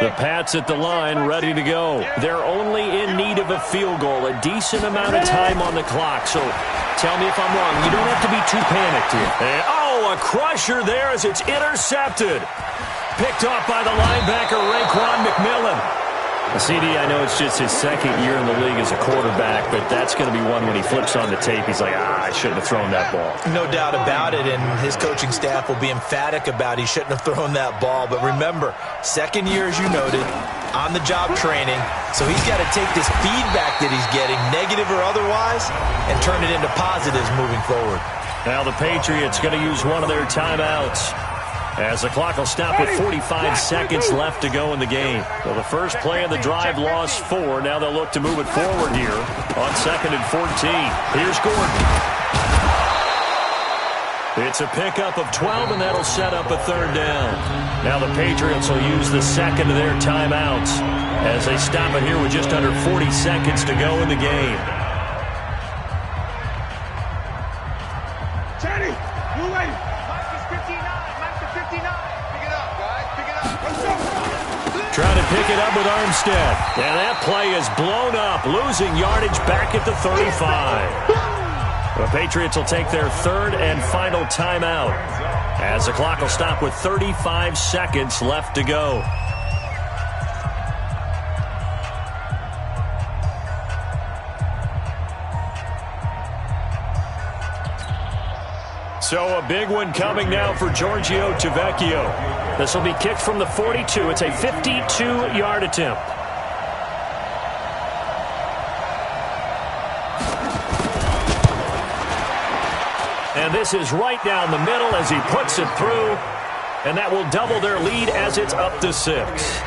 The Pats at the line, ready to go. They're only in need of a field goal, a decent amount of time on the clock. So tell me if I'm wrong. You don't have to be too panicked here. And, a crusher there as it's intercepted. Picked off by the linebacker, Raekwon McMillan. CD, I know it's just his second year in the league as a quarterback, but that's going to be one when he flips on the tape. He's like, I shouldn't have thrown that ball. No doubt about it, and his coaching staff will be emphatic about he shouldn't have thrown that ball. But remember, second year, as you noted, on-the-job training, so he's got to take this feedback that he's getting, negative or otherwise, and turn it into positives moving forward. Now the Patriots going to use one of their timeouts, as the clock will stop with 45 seconds left to go in the game. So the first play of the drive lost 4. Now they'll look to move it forward here on 2nd and 14. Here's Gordon. It's a pickup of 12, and that'll set up a third down. Now the Patriots will use the second of their timeouts as they stop it here with just under 40 seconds to go in the game. Teddy, you wait. Trying to pick it up with Armstead. And that play is blown up, losing yardage back at the 35. The Patriots will take their third and final timeout as the clock will stop with 35 seconds left to go. So a big one coming now for Giorgio Tavecchio. This will be kicked from the 42. It's a 52-yard attempt. And this is right down the middle as he puts it through. And that will double their lead as it's up to 6.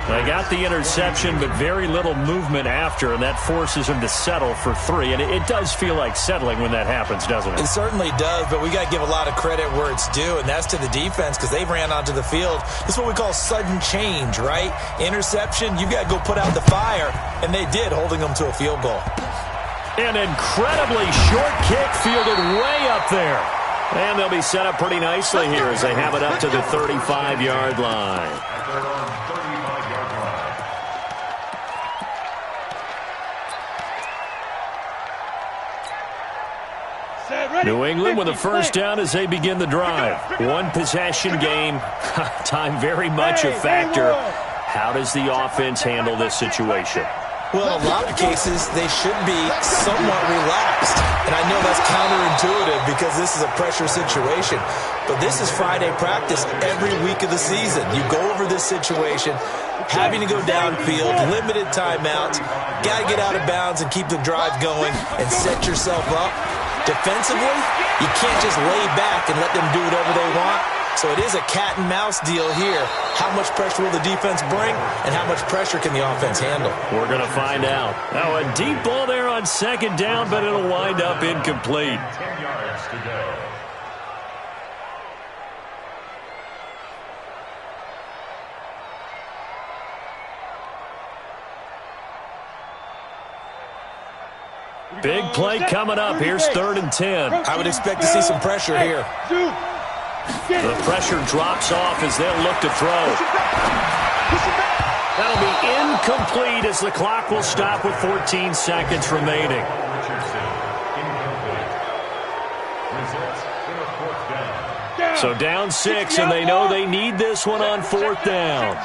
They got the interception, but very little movement after, and that forces him to settle for 3. And it does feel like settling when that happens, doesn't it? It certainly does, but we got to give a lot of credit where it's due, and that's to the defense because they ran onto the field. This is what we call sudden change, right? Interception, you got to go put out the fire, and they did, holding them to a field goal. An incredibly short kick fielded way up there. And they'll be set up pretty nicely here as they have it up to the 35-yard line. New England with a first down as they begin the drive. One possession game. Time very much a factor. How does the offense handle this situation? Well, in a lot of cases, they should be somewhat relaxed. And I know that's counterintuitive because this is a pressure situation. But this is Friday practice every week of the season. You go over this situation, having to go downfield, limited timeouts, got to get out of bounds and keep the drive going and set yourself up. Defensively, you can't just lay back and let them do whatever they want. So it is a cat and mouse deal here. How much pressure will the defense bring, and how much pressure can the offense handle? We're going to find out. Now, a deep ball there on second down, but it'll wind up incomplete. 10 yards to go. Big play coming up. Here's 3rd and 10. I would expect to see some pressure here. The pressure drops off as they'll look to throw. That'll be incomplete as the clock will stop with 14 seconds remaining. So down 6, and they know they need this one on 4th down.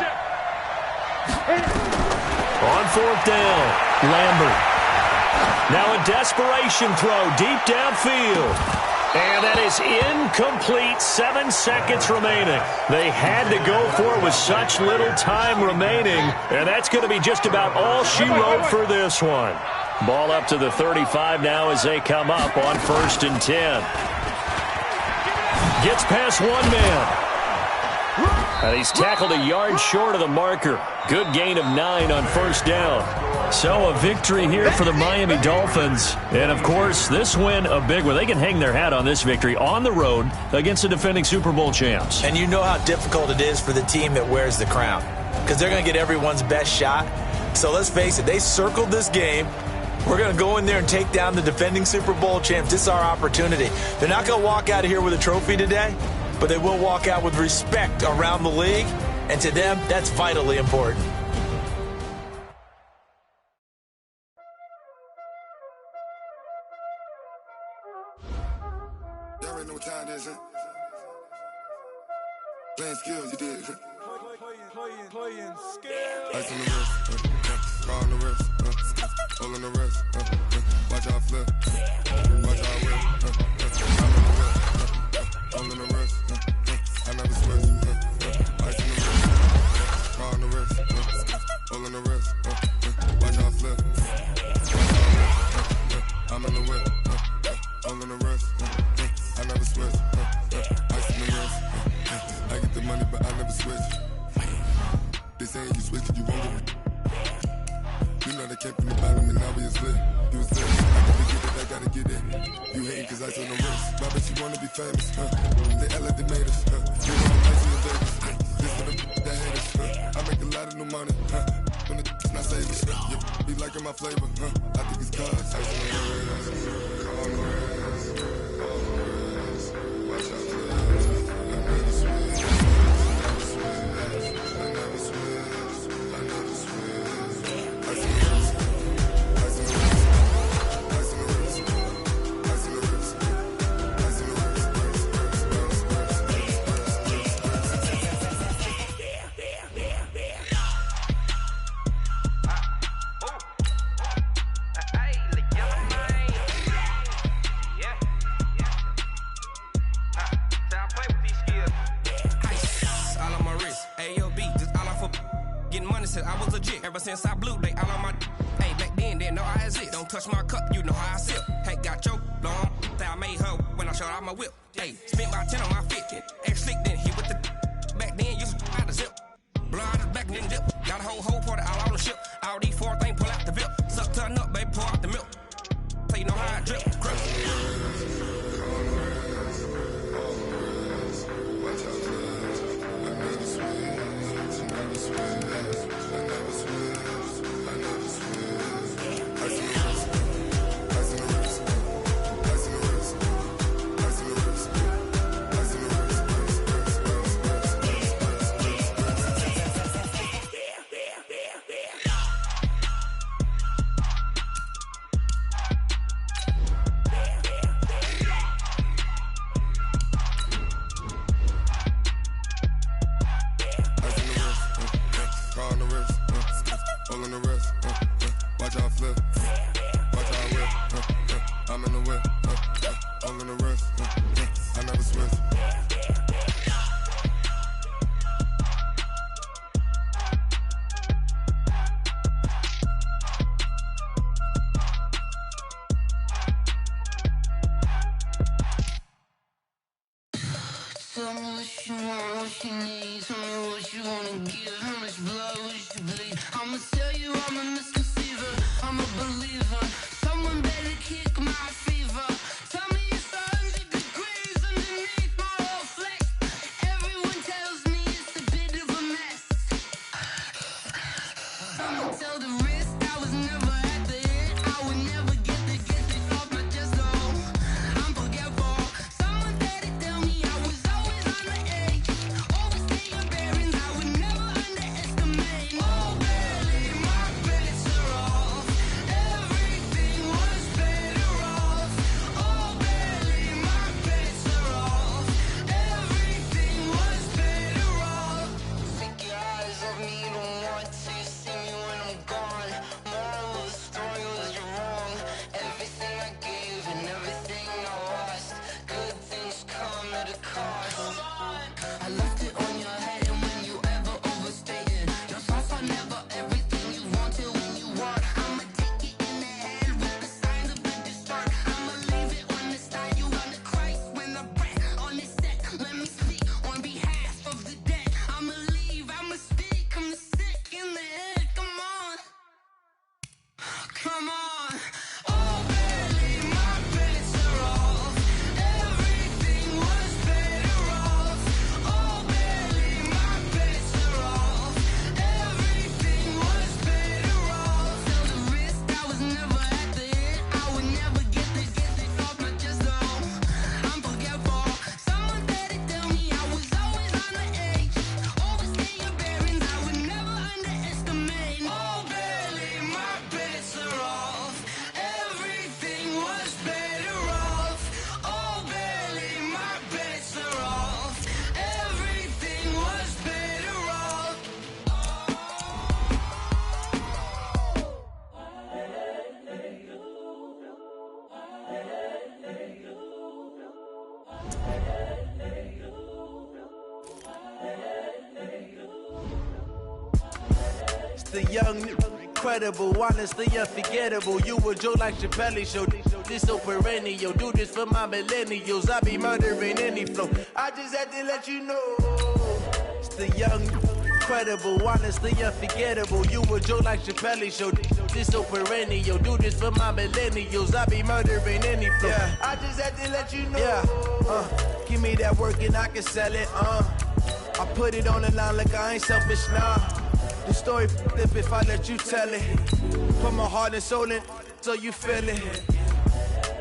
On 4th down, Lambert. Now a desperation throw deep downfield. And that is incomplete. 7 seconds remaining. They had to go for it with such little time remaining. And that's going to be just about all she wrote for this one. Ball up to the 35 now as they come up on 1st and 10. Gets past one man. And he's tackled a yard short of the marker. Good gain of 9 on 1st down. So a victory here for the Miami Dolphins. And, of course, this win a big one. They can hang their hat on this victory on the road against the defending Super Bowl champs. And you know how difficult it is for the team that wears the crown because they're going to get everyone's best shot. So let's face it, they circled this game. We're going to go in there and take down the defending Super Bowl champs. This is our opportunity. They're not going to walk out of here with a trophy today, but they will walk out with respect around the league. And to them, that's vitally important. Y'all already know what time it is, huh? Playing skills, you did. Playing skills. Ice on the wrist, car on the wrist, hole on the wrist, watch out flip, watch out whip, I'm on the wrist, hole in the wrist, I never switch, ice on the wrist, car on the wrist, hole in the wrist, watch out flip, watch out whip, I'm in the whip, hole in the wrist, I never switch, ice on the wrist, I get the money but I never switch. They saying you switch it, you won't get it. You know they came from the bottom and now we is lit. You was lit, I gotta get it. You hating cause ice on the wrist. My bitch, you wanna be famous, They act like they made us, You know I'm ice in the Vegas, This for the that hate us, I make a lot of new money, When it's not savers, You be liking my flavor, I think it's cause ice on the wrist, on the wrist, watch out for that, I never switch, I never switch, I never switch, ice on the wrist, ice on the wrist, ice on the wrist, ice on the wrist, ice on the I was legit. Ever since I blew, they all on my. Hey, back then, didn't know I exist. Don't touch my cup, you know how I sip. Hey, got your long. I made her when I showed out my whip. Hey, spent about 10 on my 50. Ex-slick then hit with the back then, used to out the zip. Blow out his back and then dip. Got a whole party all on the ship. All these 4 things pull out the VIP. Suck, turn up, baby, pour out the milk. So you know how I drip. Crush. Tell me what you want, what you need. Tell me what you wanna give. How much blood would you bleed? I'ma tell you I'm a misconceiver. I'm a believer. Someone better kick my fever. Tell me it's 100 degrees underneath my whole flesh. Everyone tells me it's a bit of a mess. I'ma tell the risk I was never at the end. I would never get this off my chest. No, I'm forgetful. Someone better tell me I was always on the edge. Overstay your bearings, I would never underestimate. Oh, barely, my bets are off. Everything was better off. Oh, barely, my bets are off. Everything was better off. Take your eyes off me, don't want to see me when I'm gone. Moral of the story was you're wrong. Everything I gave and everything I lost. Good things come at a cost. I left it on your head, and when you ever overstay it, your thoughts are never everything you wanted when you want. I'ma take it in the head with the signs of a distort. I'ma leave it on the side. You on the Christ when the breath on the set. Let me speak on behalf of the dead. I'ma leave, I'ma speak. I'm sick in the head. Come on, come on. Oh, barely, my bets are off. Everything was better off. Oh, barely, my bets are off. Everything was better off. Tell the risk I was never at the end. I would never get this off my chest. No, I'm forgetful. Someone better tell me I was always on the edge. Overstay your bearings, I would never underestimate. Oh, barely, my bets are off. Everything was better off. Oh, barely, my bets are off. Everything was better off. It's the young, incredible, honestly unforgettable. You a joke like Chappelle show. This so perennial. Do this for my millennials. I be murdering any flow. I just had to let you know. It's the young, incredible, honestly unforgettable. You a joke like Chappelle show. This so perennial. Do this for my millennials. I be murdering any flow. Yeah. I just had to let you know. Yeah. Give me that work and I can sell it. I put it on the line like I ain't selfish, nah. The story flip if I let you tell it. Put my heart and soul in so you feel it.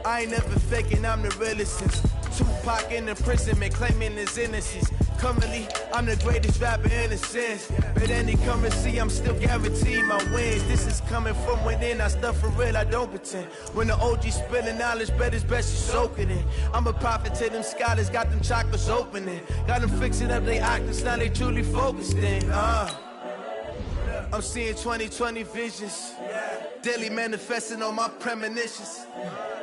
I ain't never faking, I'm the realest since Tupac in imprisonment, claiming his innocence. Currently, I'm the greatest rapper in a sense. But any currency, I'm still guaranteed my wins. This is coming from within, I stuff for real, I don't pretend. When the OG spilling knowledge, bet it's best you soak it in. I'm a prophet to them scholars, got them chakras opening. Got them fixing up they octaves, now they truly focused in. I'm seeing 20/20 visions. Daily manifesting on my premonitions.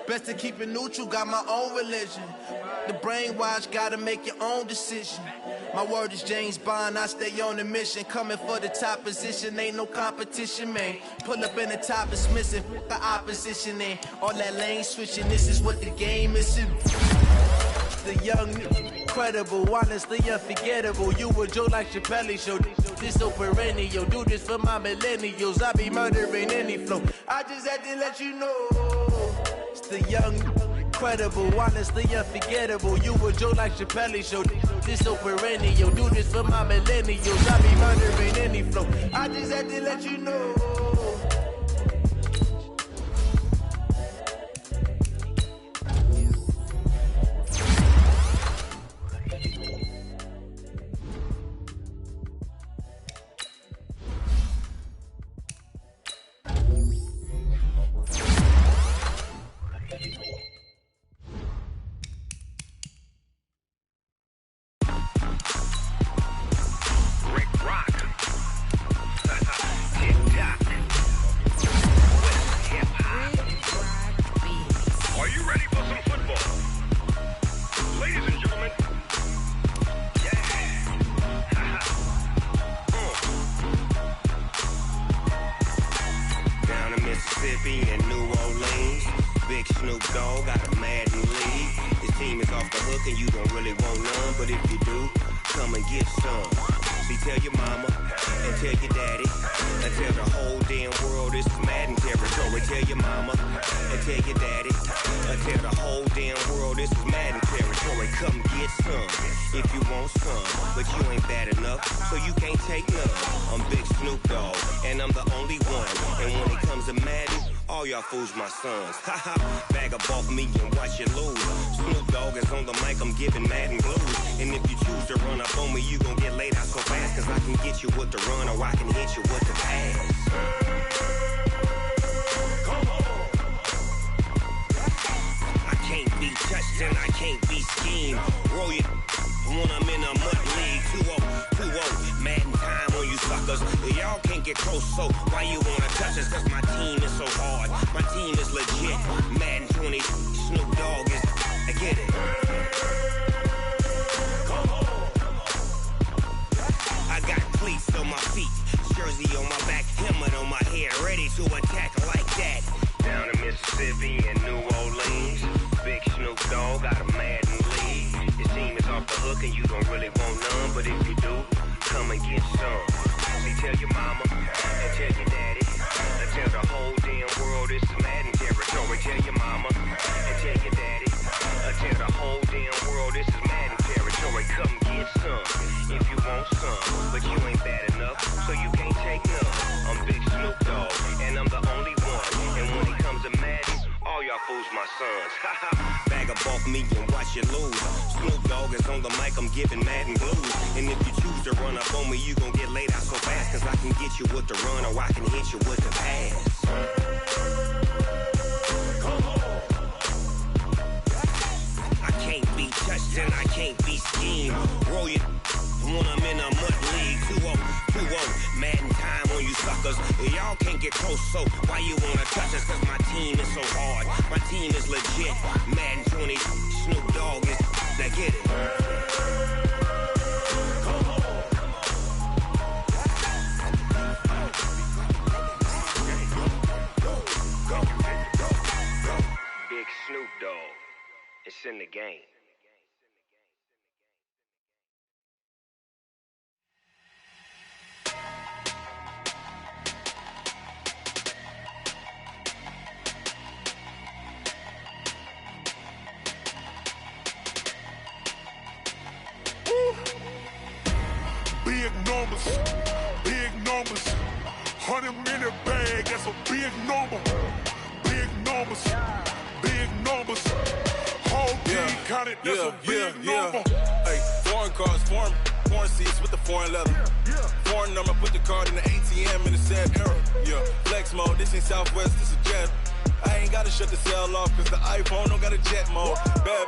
Best to keep it neutral, got my own religion. The brainwash, gotta make your own decision. My word is James Bond, I stay on a mission. Coming for the top position, ain't no competition, man. Pull up in the top, it's missing, the opposition in. All that lane switching, this is what the game is. The young, incredible, honestly unforgettable. You a Joe like Chappelle show. This so perennial, do this for my millennials. I be murdering any flow. I just had to let you know. It's the young, incredible, honestly unforgettable. You a Joe like Chappelle show. This so perennial, do this for my millennials. I be murdering any flow. I just had to let you know. Fools my sons. Haha, bag up off me and watch you lose. Snoop Dogg is on the mic, I'm giving Madden blues. And if you choose to run up on me, you gon' get laid out so fast. Cause I can get you with the run or I can hit you with the pass. Come on. I can't be touched and I can't be schemed. Roll you when I'm in a mud league. 2-0, Madden time on you suckers. Y'all can't get close, so why you wanna touch us? Cause my team is so hard. My team is legit. Madden 20, Snoop Dogg is. I get it. Come on. I got cleats on my feet, jersey on my back, helmet on my head, ready to attack like that. Down in Mississippi and New Orleans, big Snoop Dogg got a Madden league. Your team is off the hook and you don't really want none, but if you do, come and get some. See, tell your mama and tell your daddy, and tell the whole damn world this is Madden territory. Tell your mama and tell your daddy, and tell the whole damn world this is Madden territory. Come get some if you want some, but you ain't bad enough, so you can't take none. I'm Big Snoop Dogg, and I'm the only one. And when it comes to Madden, all y'all fools my sons. Bag up off me and watch you lose. Snoop Dogg is on the mic, I'm giving Madden blues. And if you choose to run up on me, you gon' get laid out so fast. Cause I can get you with the run or I can hit you with the pass. Come on. I can't be touched and I can't be schemed. Roll you when I'm in a mud league. 2-0, Madden time on you suckers. Y'all can't get close, so why you wanna touch us? Cause my team is so hard. My team is legit. Madden 20, Snoop Dogg is. Now get it. Come on. Go. Big Snoop Dogg. It's in the game. Big numbers, 100-minute bag, that's a big number. Big numbers, whole team counted, that's a big number. Hey, foreign cars, foreign seats with the foreign leather. Foreign number, put the card in the ATM in the sad era. Yeah, flex mode, this ain't Southwest, this is jet. I ain't gotta shut the cell off, cause the iPhone don't got a jet mode. Bad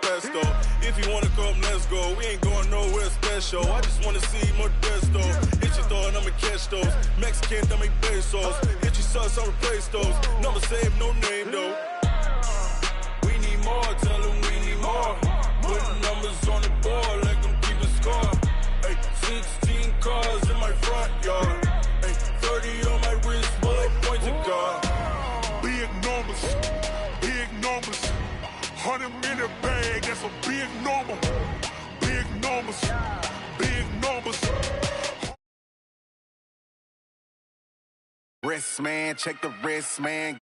pesto. If you wanna come, let's go. We ain't going nowhere special. I just wanna see Modesto. Hit your thought, I'ma catch those. Mexican, I make pesos. Hit your sus, I'll replace those. Number save, no name though. We need more, tell them we need more. Putting numbers on the board, like them keep a score. Ay, 16 cars in my front yard. Ay, 30 on my wrist, bullet point to God. Big numbers, big numbers. 100 in the bag, that's a big number. Big numbers, big numbers. Wrist man, check the wrist man.